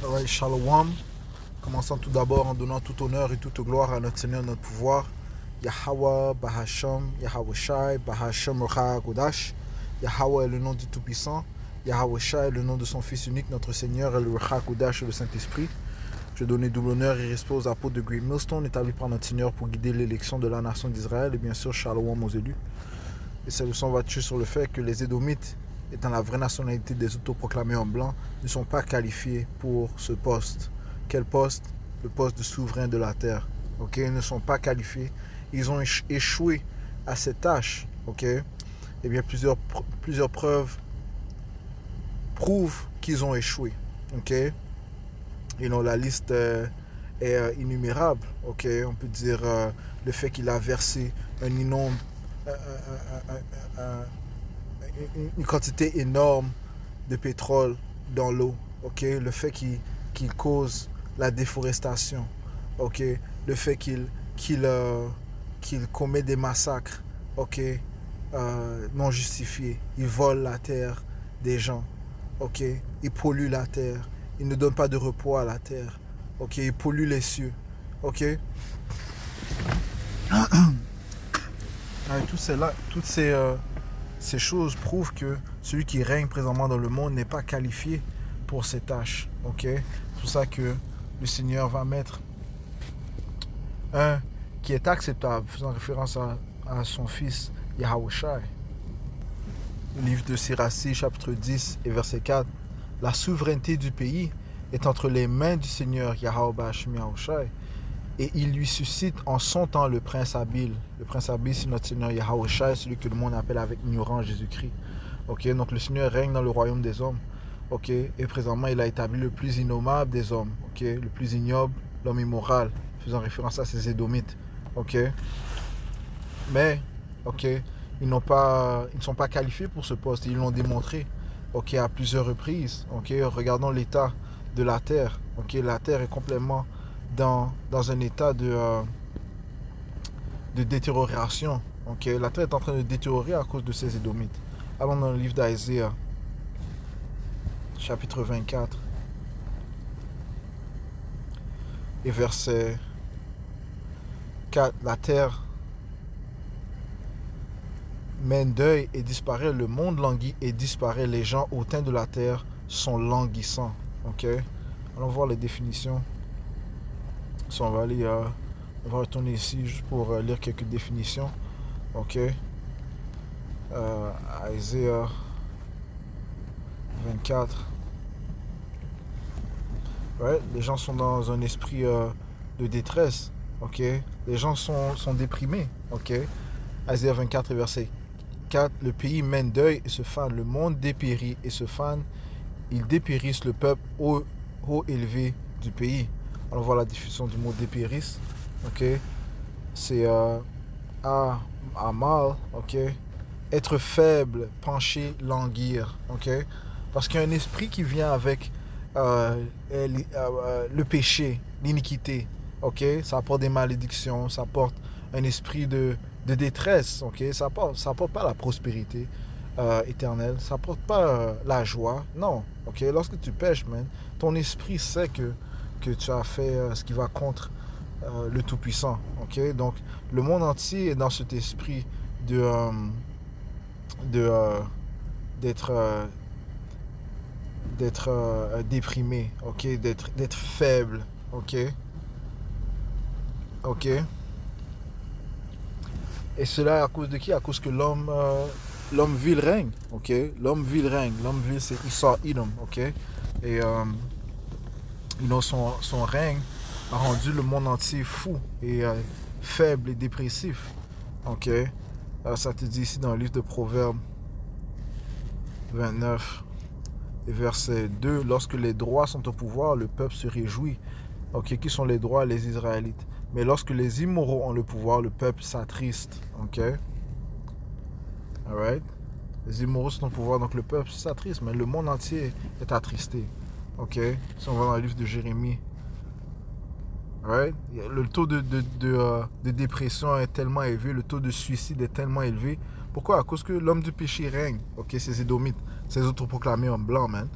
Alright, Shalom. Commençons tout d'abord en donnant tout honneur et toute gloire à notre Seigneur, notre pouvoir. Yahweh, Bahasham, Yahweh Shai, Bahasham Rocha Kodash. Yahweh est le nom du Tout-Puissant. Yahweh Shai est le nom de son Fils unique, notre Seigneur, et le Rocha Kodash, le Saint-Esprit. Je donne double honneur et respect aux apôtres de Great Millstone, établis par notre Seigneur pour guider l'élection de la nation d'Israël, et bien sûr, Shalom aux élus. Et cette leçon va tuer sur le fait que les Édomites, étant la vraie nationalité des autoproclamés en blanc, ne sont pas qualifiés pour ce poste. Quel poste? Le poste de souverain de la terre. Ok, ils ne sont pas qualifiés. Ils ont échoué à cette tâche. Ok, et bien plusieurs preuves prouvent qu'ils ont échoué. Ok, et non, la liste est innumérable. Ok, on peut dire le fait qu'il a versé un innombre, une quantité énorme de pétrole dans l'eau. Ok, le fait qu'il cause la déforestation. Ok, le fait qu'il commet des massacres. Ok, non justifiés. Il vole la terre des gens. Ok, il pollue la terre. Il ne donne pas de repos à la terre. Ok, il pollue les cieux. Ok. Toutes ces choses prouvent que celui qui règne présentement dans le monde n'est pas qualifié pour ces tâches. Ok, c'est pour ça que le Seigneur va mettre un qui est acceptable, faisant référence à son fils Yahweh Shai. Le livre de Siracide, chapitre 10 et verset 4. La souveraineté du pays est entre les mains du Seigneur Yahweh Bashmi Yahweh Shai, et il lui suscite en son temps le prince habile. Le prince habile, c'est notre Seigneur Yahweh Shai, celui que le monde appelle avec ignorance Jésus-Christ. Ok, donc le Seigneur règne dans le royaume des hommes. Ok, et présentement il a établi le plus innommable des hommes. Ok, le plus ignoble, l'homme immoral, faisant référence à ces Édomites. Ok, mais ok, ils ne sont pas qualifiés pour ce poste. Ils l'ont démontré. Ok, à plusieurs reprises. Ok, regardons l'état de la terre. Ok, la terre est complètement dans un état de détérioration. Ok, la terre est en train de détériorer à cause de ces Édomites. Allons dans le livre d'Isaiah, chapitre 24, et verset 4. La terre mène deuil et disparaît, le monde languit et disparaît, les gens hautains de la terre sont languissants. Ok, allons voir les définitions. So, on va retourner ici juste pour lire quelques définitions. Ok, Isaiah 24. Ouais, les gens sont dans un esprit de détresse. Ok, les gens sont déprimés. Ok, Isaiah 24 verset 4. Le pays mène deuil et se fane, le monde dépérit et se fane. Ils dépérissent, le peuple haut élevé du pays. On voit la définition du mot dépérissent. Ok, c'est amal. Ok, être faible, pencher, languir. Ok, parce qu'il y a un esprit qui vient avec le péché, l'iniquité. Ok, ça apporte des malédictions, ça apporte un esprit de détresse. Ok, ça apporte pas la prospérité éternelle, ça apporte pas la joie. Non. Ok, lorsque tu pêches, man, ton esprit sait que tu as fait ce qui va contre le Tout-Puissant. Ok, donc le monde entier est dans cet esprit d'être déprimé, ok, d'être faible, ok, ok. Et cela à cause de qui? À cause que l'homme vil règne, ok. L'homme vil règne. L'homme vil, c'est Esau Edom, ok. Et son règne a rendu le monde entier fou et faible et dépressif, ok. Ça te dit ici dans le livre de Proverbes 29 et verset 2. Lorsque les droits sont au pouvoir, le peuple se réjouit. Ok, qui sont les droits? Les Israélites. Mais lorsque les immoraux ont le pouvoir, le peuple s'attriste. Ok. Alright. Les immoraux sont au pouvoir, donc le peuple s'attriste, mais le monde entier est attristé. Ok. Si on va dans le livre de Jérémie. Alright. Le taux de dépression est tellement élevé, le taux de suicide est tellement élevé. Pourquoi? À cause que l'homme du péché règne. Ok, ces Édomites, ces autoproclamés en blanc, man.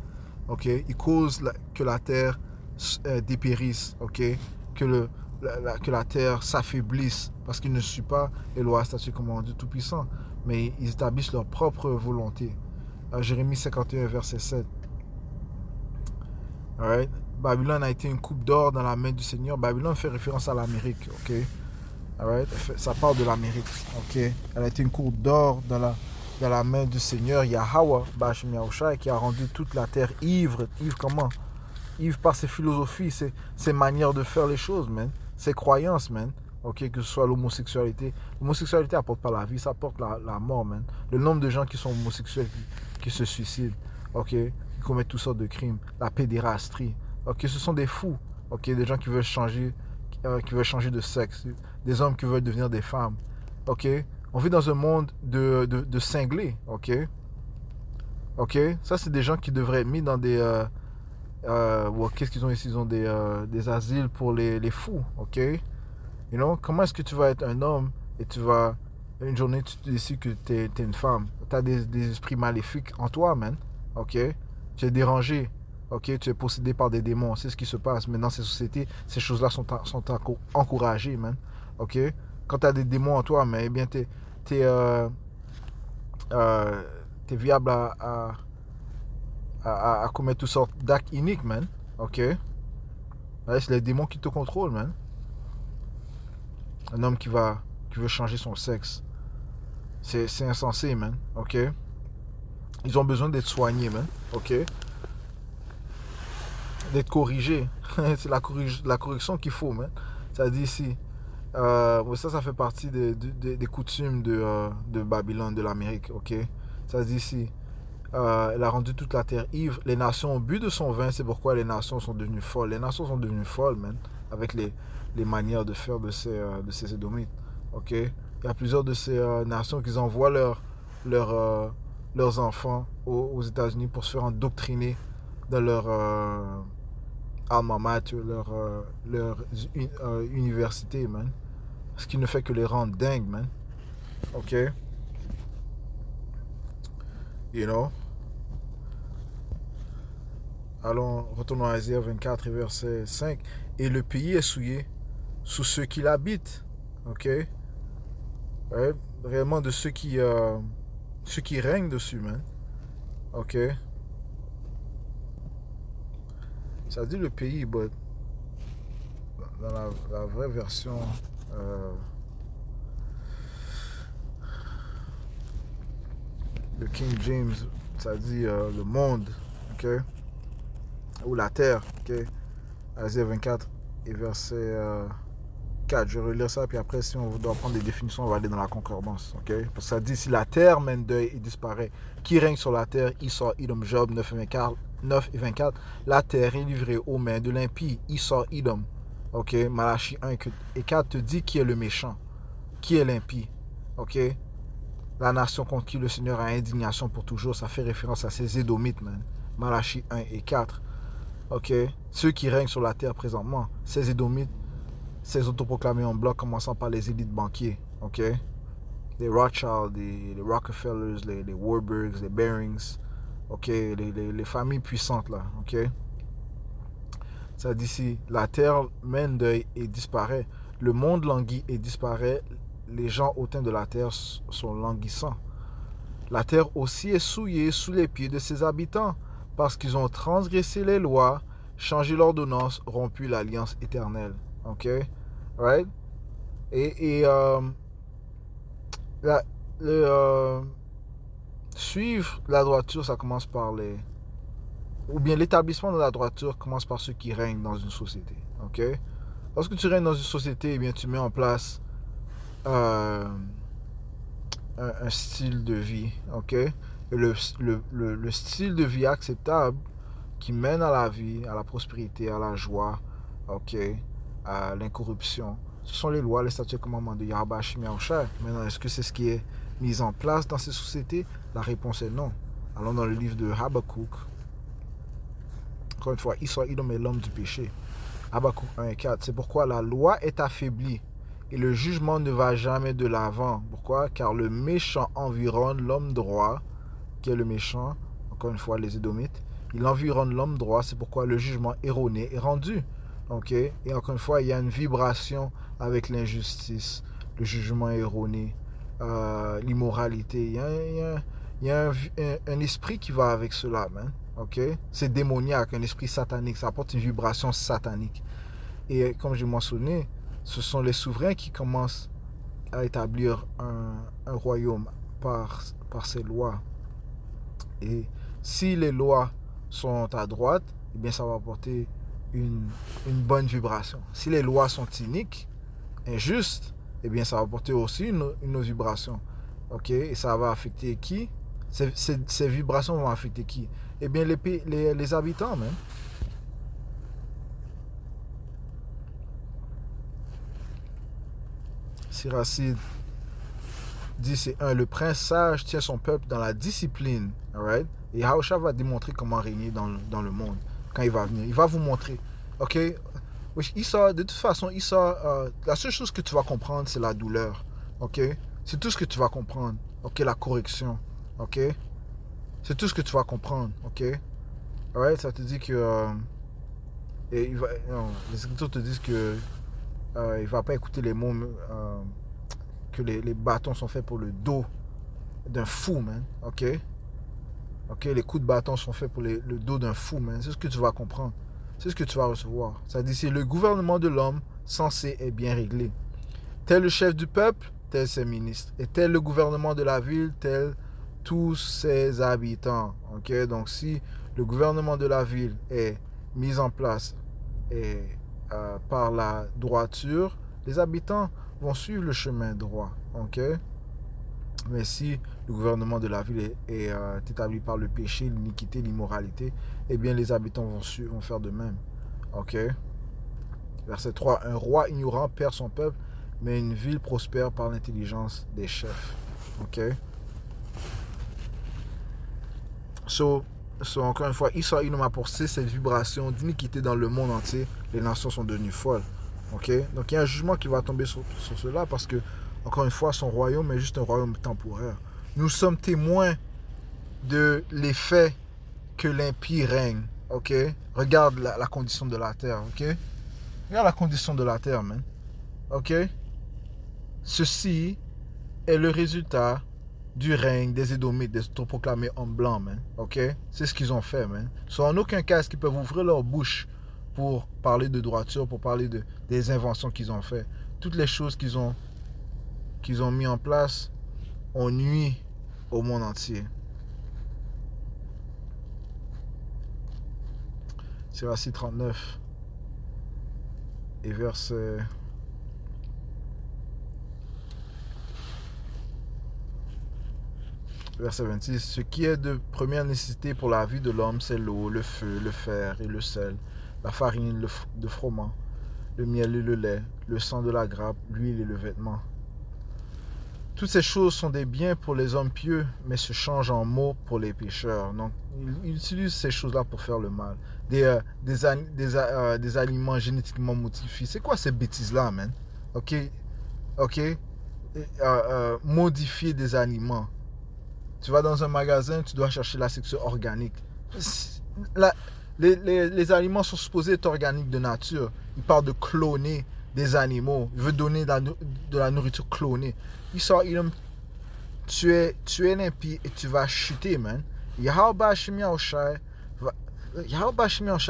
Ok, ils causent que la terre dépérissent, ok? Que la terre s'affaiblisse parce qu'ils ne suivent pas les lois et statuts commandements du Tout-Puissant, mais ils établissent leur propre volonté. Jérémie 51, verset 7. Alright? Babylone a été une coupe d'or dans la main du Seigneur. Babylone fait référence à l'Amérique, ok? Alright? Ça parle de l'Amérique, ok? Elle a été une coupe d'or dans la main du Seigneur Yahweh, Bashim Yahushai, qui a rendu toute la terre ivre. Ivre comment? Ivre par ses philosophies, ses manières de faire les choses, man. Ses croyances, man. Ok, que ce soit l'homosexualité. L'homosexualité apporte pas la vie, ça apporte la mort, man. Le nombre de gens qui sont homosexuels qui se suicident, ok, qui commettent toutes sortes de crimes, la pédérastie, ok, ce sont des fous, ok, des gens qui veulent changer de sexe, des hommes qui veulent devenir des femmes, ok. On vit dans un monde de cinglés, ok. Ok, ça c'est des gens qui devraient être mis dans des qu'est-ce qu'ils ont ici? Ils ont des asiles pour les fous, ok? You know? Comment est-ce que tu vas être un homme et une journée, tu décides que tu es une femme? Tu as des esprits maléfiques en toi, man, ok? Tu es dérangé, ok? Tu es possédé par des démons, c'est ce qui se passe. Mais dans ces sociétés, ces choses-là sont encouragées, man, ok? Quand tu as des démons en toi, mais eh bien, t'es viable à commettre toutes sortes d'actes iniques, man. Ok? Ouais, c'est les démons qui te contrôlent, man. Un homme qui veut changer son sexe. C'est insensé, man. Ok? Ils ont besoin d'être soignés, man. Ok? D'être corrigés. C'est la correction qu'il faut, man. Ça dit ici. Ça fait partie des coutumes de Babylone, de l'Amérique. Ok? Ça dit ici. Elle a rendu toute la terre ivre. Les nations ont bu de son vin, c'est pourquoi les nations sont devenues folles. Les nations sont devenues folles, man, avec les manières de faire de ces Édomites. Ok? Il y a plusieurs de ces nations qui envoient leurs enfants aux États-Unis pour se faire endoctriner dans leur alma mater, leur université, man. Ce qui ne fait que les rendre dingues, man. Ok? You know? Allons, retournons à Isaïe 24, verset 5. Et le pays est souillé sous ceux qui l'habitent. Ok? Ouais, réellement de ceux qui règnent dessus, man. Ok? Ça dit le pays, but dans la vraie version, le King James, ça dit le monde. Ok? Ou la terre, ok? Isaïe 24 et verset 4. Je vais relire ça, puis après, si on doit prendre des définitions, on va aller dans la concordance, ok? Parce que ça dit, si la terre mène deuil et disparaît, qui règne sur la terre? Issor, Idom, Job 9 et 24. La terre est livrée aux mains de l'impie. Issor, Idom. Ok? Malachie 1 et 4 te dit qui est le méchant, qui est l'impie, ok? La nation contre qui le Seigneur a indignation pour toujours, ça fait référence à ces Édomites, man. Malachie 1 et 4. Ok, ceux qui règnent sur la terre présentement, ces Édomites, ces autoproclamés en bloc, commençant par les élites banquiers, ok, les Rothschild, les Rockefellers, les Warburgs, les Barings, ok, les familles puissantes là, ok. Ça dit ici, la terre mène deuil et disparaît, le monde languit et disparaît, les gens hautains de la terre sont languissants. La terre aussi est souillée sous les pieds de ses habitants, parce qu'ils ont transgressé les lois, changé l'ordonnance, rompu l'alliance éternelle. Ok? Right? Et suivre la droiture, ça commence par ou bien l'établissement de la droiture commence par ceux qui règnent dans une société. Ok? Lorsque tu règnes dans une société, eh bien, tu mets en place un style de vie. Ok? Le style de vie acceptable qui mène à la vie, à la prospérité, à la joie, ok, à l'incorruption. Ce sont les lois, les statuts et commandements de Yahweh Hashem Yahushua. Maintenant, est-ce que c'est ce qui est mis en place dans ces sociétés? La réponse est non. Allons dans le livre de Habakkuk. Encore une fois, Issor, Idom est l'homme du péché. Habakkuk 1 et 4. C'est pourquoi la loi est affaiblie et le jugement ne va jamais de l'avant. Pourquoi? Car le méchant environne l'homme droit, qui est le méchant, encore une fois les Édomites, il environne l'homme droit, c'est pourquoi le jugement erroné est rendu. Ok? Et encore une fois, il y a une vibration avec l'injustice, le jugement erroné, l'immoralité. Il y a un esprit qui va avec cela, man. Ok? C'est démoniaque, un esprit satanique, ça apporte une vibration satanique. Et comme j'ai mentionné, ce sont les souverains qui commencent à établir un royaume par ces lois. Et si les lois sont à droite, eh bien ça va apporter une bonne vibration. Si les lois sont iniques, injustes, eh bien ça va apporter aussi une vibration. Ok? Et ça va affecter qui? Ces vibrations vont affecter qui? Eh bien les habitants, même. Siracide dit c'est un, le prince sage tient son peuple dans la discipline. Alright? Et Yahushua va démontrer comment régner dans le monde quand il va venir. Il va vous montrer. Ok? Issa, de toute façon, Issa, la seule chose que tu vas comprendre, c'est la douleur. Ok? C'est tout ce que tu vas comprendre. Ok? La correction. Ok? C'est tout ce que tu vas comprendre. Ok? Alright? Ça te dit que. Les écritures te disent que. Il ne va pas écouter les mots. Que les bâtons sont faits pour le dos d'un fou, man. Ok? Ok? Les coups de bâton sont faits pour le dos d'un fou, man. C'est ce que tu vas comprendre. C'est ce que tu vas recevoir. Ça dit, c'est le gouvernement de l'homme censé est bien réglé. Tel le chef du peuple, tel ses ministres. Et tel le gouvernement de la ville, tel tous ses habitants. Ok? Donc, si le gouvernement de la ville est mis en place par la droiture, les habitants vont suivre le chemin droit. Ok? Mais si le gouvernement de la ville est établi par le péché, l'iniquité, l'immoralité, eh bien les habitants vont faire de même. Ok? Verset 3. Un roi ignorant perd son peuple, mais une ville prospère par l'intelligence des chefs. Ok? So encore une fois, Israël m'a apporté cette vibration d'iniquité dans le monde entier. Les nations sont devenues folles. Ok? Donc il y a un jugement qui va tomber sur cela parce que, encore une fois, son royaume est juste un royaume temporaire. Nous sommes témoins de l'effet que l'impie règne. Ok? Regarde la condition de la terre. Ok? Regarde la condition de la terre, man. Ok? Ceci est le résultat du règne des Édomites, des autoproclamés hommes blancs, man. Ok? C'est ce qu'ils ont fait, man. En aucun cas, est-ce qu'ils peuvent ouvrir leur bouche pour parler de droiture, pour parler des inventions qu'ils ont fait. Toutes les choses qu'ils ont mis en place ont nui au monde entier. Siracide 39 et verset 26. Ce qui est de première nécessité pour la vie de l'homme, c'est l'eau, le feu, le fer et le sel, la farine de froment, le miel et le lait, le sang de la grappe, l'huile et le vêtement. Toutes ces choses sont des biens pour les hommes pieux, mais se changent en maux pour les pécheurs. Donc, ils utilisent ces choses-là pour faire le mal. Des aliments génétiquement modifiés. C'est quoi ces bêtises-là, man? Ok? Modifier des aliments. Tu vas dans un magasin, tu dois chercher la section organique. Les aliments sont supposés être organiques de nature. Il parle de cloner des animaux. Il veut donner de la nourriture clonée. Tu es l'impie et tu vas chuter, man. Yahweh Shemiah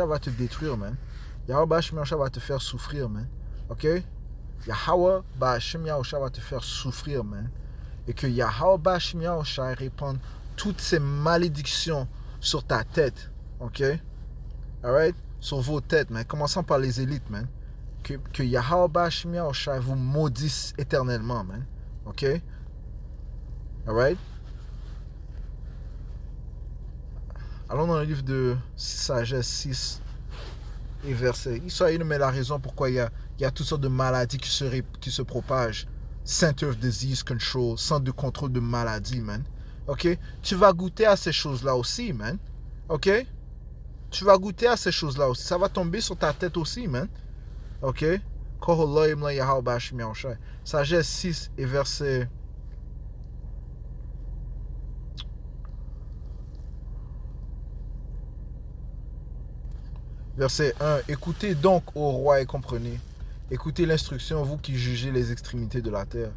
va te détruire, man. Yahweh Shemiah va te faire souffrir, man. Ok? Yahweh Shemiah va te faire souffrir, man. Et que Yahweh Shemiah répande toutes ces malédictions sur ta tête. Ok? Alright? Sur vos têtes, man. Commençons par les élites, man. Que Yahweh Shemiah vous maudisse éternellement, man. Ok? Alright? Allons dans le livre de Sagesse 6 et verset. Israël met la raison pourquoi il y a toutes sortes de maladies qui se propagent. Center of Disease Control, centre de contrôle de maladie, man. Ok? Tu vas goûter à ces choses-là aussi, man. Ok? Tu vas goûter à ces choses-là aussi. Ça va tomber sur ta tête aussi, man. Ok? Sagesse 6 et verset. Verset 1. Écoutez donc, ô roi, et comprenez. Écoutez l'instruction, vous qui jugez les extrémités de la terre.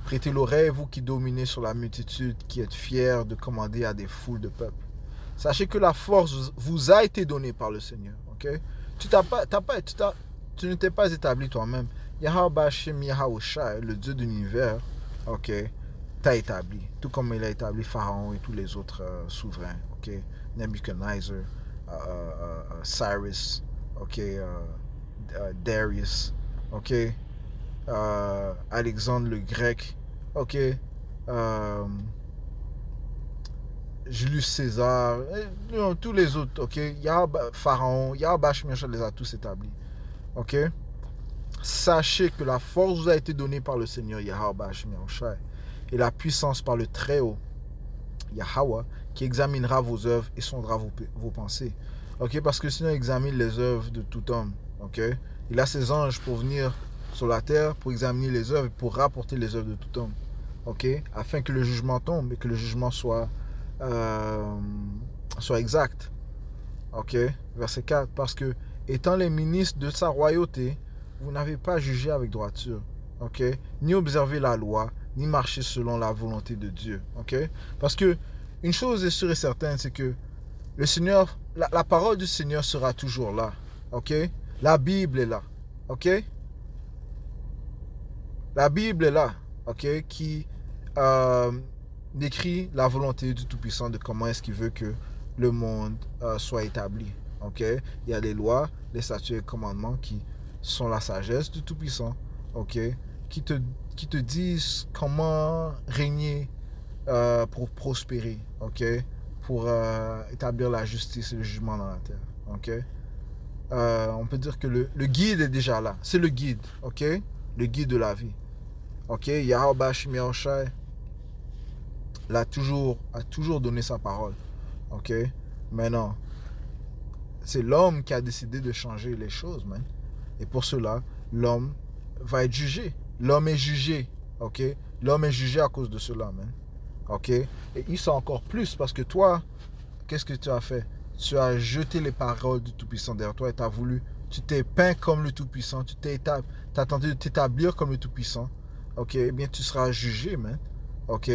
Prêtez l'oreille, vous qui dominez sur la multitude, qui êtes fiers de commander à des foules de peuples. Sachez que la force vous a été donnée par le Seigneur. Okay? Tu ne t'es pas établi toi-même. Yahweh Hashem Yahushua, le Dieu de l'univers, okay, t'a établi. Tout comme il a établi Pharaon et tous les autres souverains. Okay? Nebuchadnezzar, Cyrus, okay, Darius, okay, Alexandre le Grec, okay, Julius César, tous les autres, ok, Pharaon, Yahweh les a tous établis, ok. Sachez que la force vous a été donnée par le Seigneur Yahweh et la puissance par le Très-Haut, Yahweh, qui examinera vos œuvres et sondera vos pensées. Ok, parce que le Seigneur examine les œuvres de tout homme. Ok, il a ses anges pour venir sur la terre, pour examiner les œuvres, pour rapporter les œuvres de tout homme. Ok, afin que le jugement tombe et que le jugement soit exact. Ok, verset 4. Parce que, étant les ministres de sa royauté, vous n'avez pas jugé avec droiture. Ok, ni observé la loi, ni marché selon la volonté de Dieu. Ok, parce que une chose est sûre et certaine, c'est que le Seigneur, la parole du Seigneur sera toujours là. Ok, la Bible est là. Ok, la Bible est là. Ok, qui décrit la volonté du Tout-Puissant de comment est-ce qu'il veut que le monde soit établi. Ok, il y a les lois, les statuts et les commandements qui sont la sagesse du Tout-Puissant. Ok, qui te disent comment régner pour prospérer. Ok, pour établir la justice et le jugement dans la terre. Ok, on peut dire que le guide est déjà là. C'est le guide. Ok, le guide de la vie. Ok, Yahweh Shemiyahushai a toujours donné sa parole. Ok, maintenant, c'est l'homme qui a décidé de changer les choses, man. Et pour cela, l'homme va être jugé. L'homme est jugé. Ok, l'homme est jugé à cause de cela, man. Ok, et il sent encore plus parce que toi, qu'est-ce que tu as fait? Tu as jeté les paroles du Tout-Puissant derrière toi et tu t'es peint comme le Tout-Puissant, tu as tenté de t'établir comme le Tout-Puissant. Ok, eh bien tu seras jugé, man. Ok,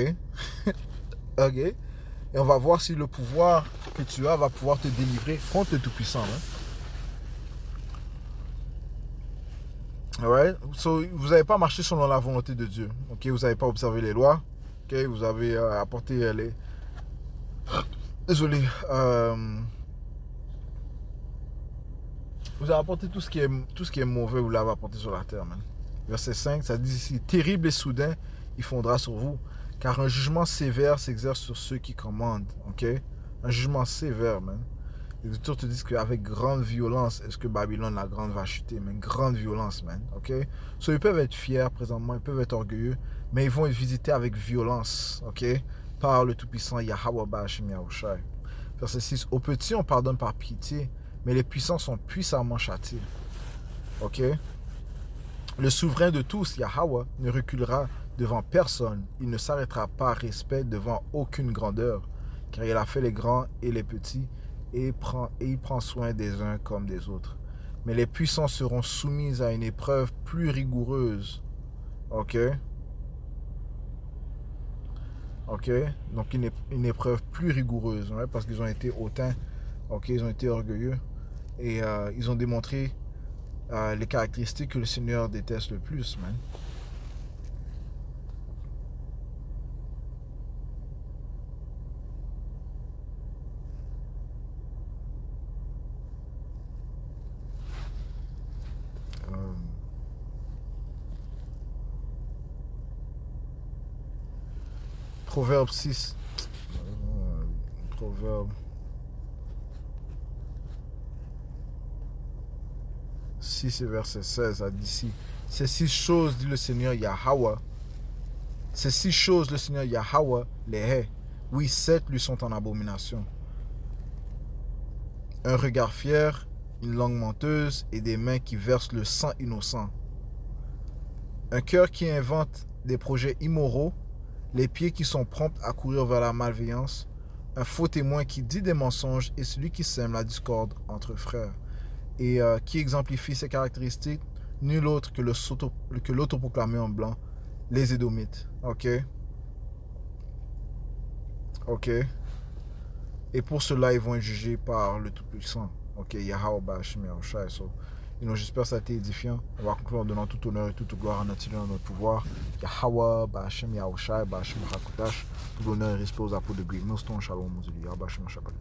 ok. Et on va voir si le pouvoir que tu as va pouvoir te délivrer contre le Tout-Puissant, man. Alright, so, vous n'avez pas marché selon la volonté de Dieu. Ok, vous n'avez pas observé les lois. Ok, vous avez apporté les. Désolé. Vous avez apporté tout ce qui est mauvais, vous l'avez apporté sur la terre, man. Verset 5, ça dit ici, terrible et soudain, il fondra sur vous, car un jugement sévère s'exerce sur ceux qui commandent. Ok, un jugement sévère, man. Les Écritures te disent qu'avec grande violence, est-ce que Babylone la grande va chuter, mais grande violence, man. Ok, so, ils peuvent être fiers présentement, ils peuvent être orgueilleux, mais ils vont être visités avec violence, ok, par le Tout-Puissant Yahweh Hashem Yahushai. Verset 6, aux petits on pardonne par pitié, mais les puissants sont puissamment châtiés. Ok, le souverain de tous, Yahweh, ne reculera devant personne, il ne s'arrêtera par respect devant aucune grandeur, car il a fait les grands et les petits, et il prend soin des uns comme des autres. Mais les puissants seront soumis à une épreuve plus rigoureuse. Ok, ok, donc une épreuve plus rigoureuse, ouais, parce qu'ils ont été hautains, ok, ils ont été orgueilleux, et ils ont démontré les caractéristiques que le Seigneur déteste le plus, man. Proverbe 6. Proverbe 6 et verset 16 a dit ici. Ces 6 choses, dit le Seigneur Yahweh. Ces 6 choses, le Seigneur Yahweh les hait. Oui, 7 lui sont en abomination. Un regard fier, une langue menteuse et des mains qui versent le sang innocent. Un cœur qui invente des projets immoraux, les pieds qui sont prompts à courir vers la malveillance, un faux témoin qui dit des mensonges et celui qui sème la discorde entre frères. et qui exemplifie ces caractéristiques, nul autre que l'autoproclamé en blanc, les Édomites. Ok? Ok? Et pour cela, ils vont être jugés par le Tout-Puissant. Ok? Yahweh Bashim Yahushai. So, j'espère que ça a été édifiant. On va conclure en donnant tout honneur et toute gloire à notre dans notre pouvoir. Yahweh Bashim Yahushai Bashim Rakutash. Tout l'honneur et respect aux apôtres de Greg Millstone. Shalom, Mozili. Bashim Shabbat.